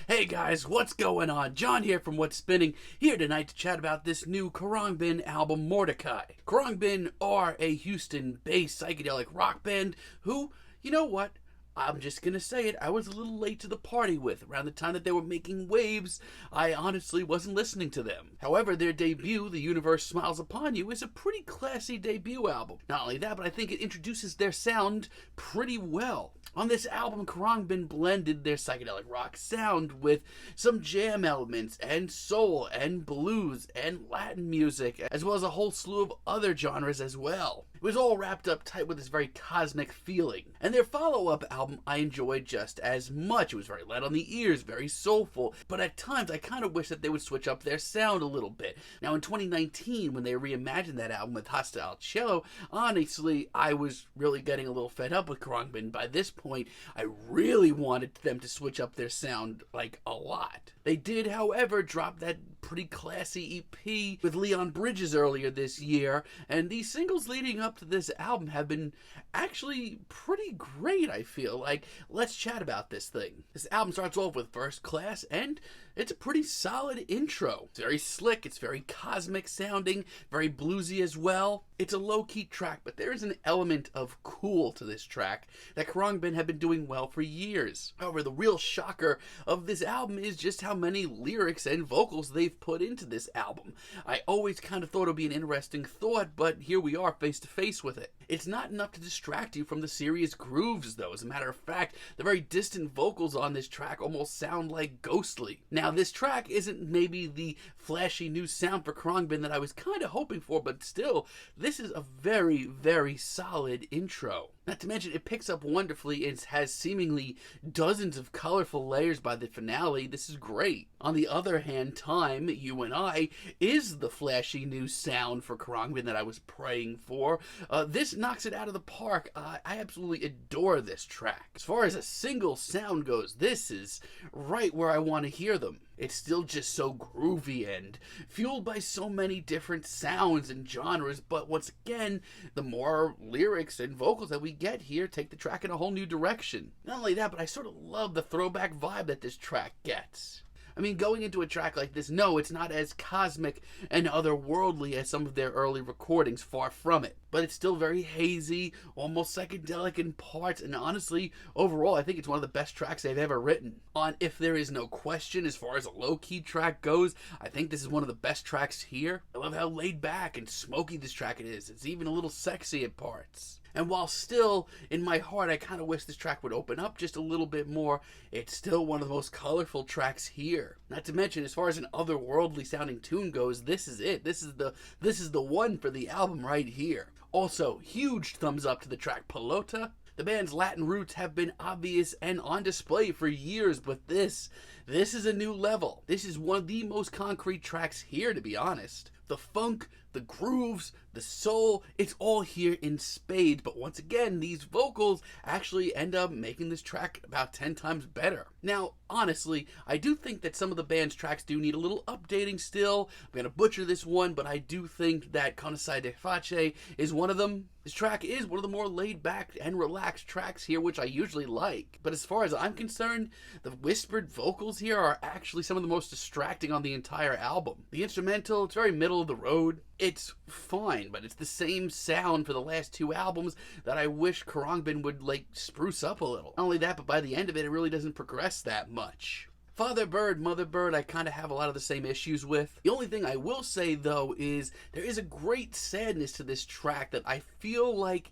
Hey guys, what's going on? John here from What's Spinning, here tonight to chat about this new Khruangbin album, Mordechai. Khruangbin are a Houston-based psychedelic rock band who, you know what? I'm just gonna say it, I was a little late to the party with. Around the time that they were making waves, I honestly wasn't listening to them. However, their debut, The Universe Smiles Upon You, is a pretty classy debut album. Not only that, but I think it introduces their sound pretty well. On this album, Khruangbin blended their psychedelic rock sound with some jam elements and soul and blues and Latin music, as well as a whole slew of other genres as well. It was all wrapped up tight with this very cosmic feeling. And their follow-up album I enjoyed just as much. It was very light on the ears, very soulful, but at times I kind of wish that they would switch up their sound a little bit. Now in 2019, when they reimagined that album with Hostile Cello, honestly, I was really getting a little fed up with Khruangbin. By this point, I really wanted them to switch up their sound, like, a lot. They did, however, drop that pretty classy EP with Leon Bridges earlier this year, and these singles leading up to this album have been actually pretty great, I feel. Like, let's chat about this thing. This album starts off with First Class, and it's a pretty solid intro. It's very slick, it's very cosmic sounding, very bluesy as well. It's a low-key track, but there is an element of cool to this track that Khruangbin have been doing well for years. However, the real shocker of this album is just how many lyrics and vocals they've put into this album. I always kind of thought it would be an interesting thought, but here we are face to face with it. It's not enough to distract you from the serious grooves, though. As a matter of fact, the very distant vocals on this track almost sound like ghostly. Now, this track isn't maybe the flashy new sound for Khruangbin that I was kind of hoping for, but still, this is a very, very solid intro. Not to mention, it picks up wonderfully and has seemingly dozens of colorful layers by the finale. This is great. On the other hand, Time, You and I, is the flashy new sound for Khruangbin that I was praying for. This knocks it out of the park. I absolutely adore this track. As far as a single sound goes, this is right where I want to hear them. It's still just so groovy and fueled by so many different sounds and genres, but once again, the more lyrics and vocals that we get here take the track in a whole new direction. Not only that, but I sort of love the throwback vibe that this track gets. I mean, going into a track like this, no, it's not as cosmic and otherworldly as some of their early recordings, far from it. But it's still very hazy, almost psychedelic in parts, and honestly, overall, I think it's one of the best tracks they've ever written. On If There Is No Question, as far as a low-key track goes, I think this is one of the best tracks here. I love how laid back and smoky this track it is. It's even a little sexy at parts. And while still, in my heart, I kind of wish this track would open up just a little bit more, it's still one of the most colorful tracks here. Not to mention, as far as an otherworldly sounding tune goes, this is it. This is the one for the album right here. Also, huge thumbs up to the track Pelota. The band's Latin roots have been obvious and on display for years, but this is a new level. This is one of the most concrete tracks here, to be honest. The funk, the grooves, the soul, it's all here in spades, but once again, these vocals actually end up making this track about 10 times better. Now, honestly, I do think that some of the band's tracks do need a little updating still. I'm going to butcher this one, but I do think that Conosai de Face is one of them. This track is one of the more laid back and relaxed tracks here, which I usually like. But as far as I'm concerned, the whispered vocals here are actually some of the most distracting on the entire album. The instrumental, it's very middle of the road. It's fine, but it's the same sound for the last two albums that I wish Khruangbin would, like, spruce up a little. Not only that, but by the end of it, it really doesn't progress that much. Father Bird, Mother Bird, I kind of have a lot of the same issues with. The only thing I will say, though, is there is a great sadness to this track that I feel like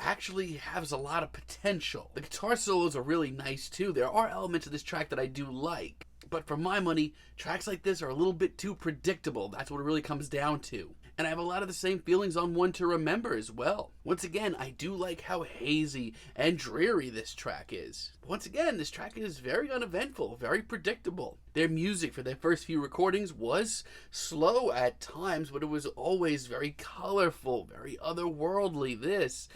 actually has a lot of potential. The guitar solos are really nice, too. There are elements of this track that I do like. But for my money, tracks like this are a little bit too predictable. That's what it really comes down to. And I have a lot of the same feelings on One to Remember as well. Once again, I do like how hazy and dreary this track is. Once again, this track is very uneventful, very predictable. Their music for their first few recordings was slow at times, but it was always very colorful, very otherworldly. This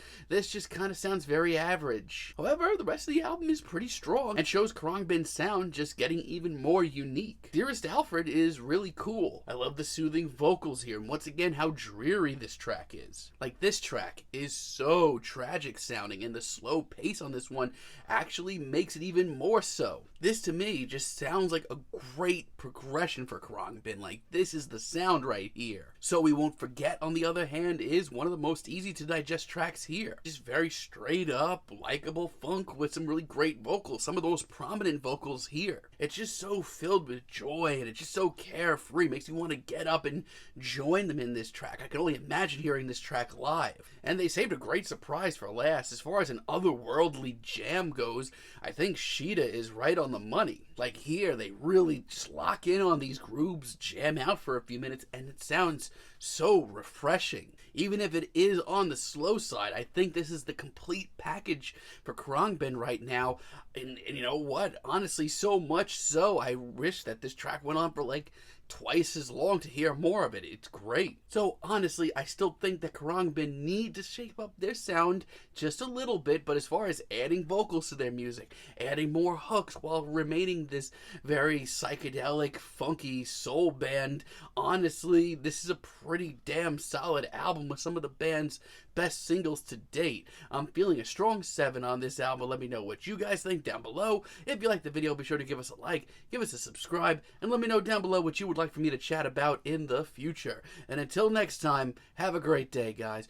just kind of sounds very average. However, the rest of the album is pretty strong and shows Khruangbin's sound just getting even more unique. Dearest, Alfred is really cool. I love the soothing vocals here, and once again, how dreary this track is. Like, this track is so tragic sounding, and the slow pace on this one actually makes it even more so. This to me just sounds like a great progression for Khruangbin. Like, this is the sound right here. So We Won't Forget, on the other hand, is one of the most easy to digest tracks here. Just very straight up, likable funk with some really great vocals. Some of those prominent vocals here. It's just so filled with joy, and it's just so carefree. Makes you want to get up and join them in this track. I can only imagine hearing this track live. And they saved a great surprise for last. As far as an otherworldly jam goes, I think Shida is right on the money. Like, here, they really just lock in on these grooves, jam out for a few minutes, and it sounds so refreshing. Even if it is on the slow side, I think this is the complete package for Khruangbin right now. And you know what? Honestly, so much so, I wish that this track went on for like twice as long to hear more of it. It's great. So honestly, I still think that Khruangbin need to shape up their sound just a little bit, but as far as adding vocals to their music, adding more hooks while remaining this very psychedelic, funky soul band, honestly, this is a pretty damn solid album with some of the band's best singles to date. I'm feeling a strong 7 on this album. Let me know what you guys think down below. If you liked the video, be sure to give us a like, give us a subscribe, and let me know down below what you would like for me to chat about in the future. And until next time, have a great day, guys.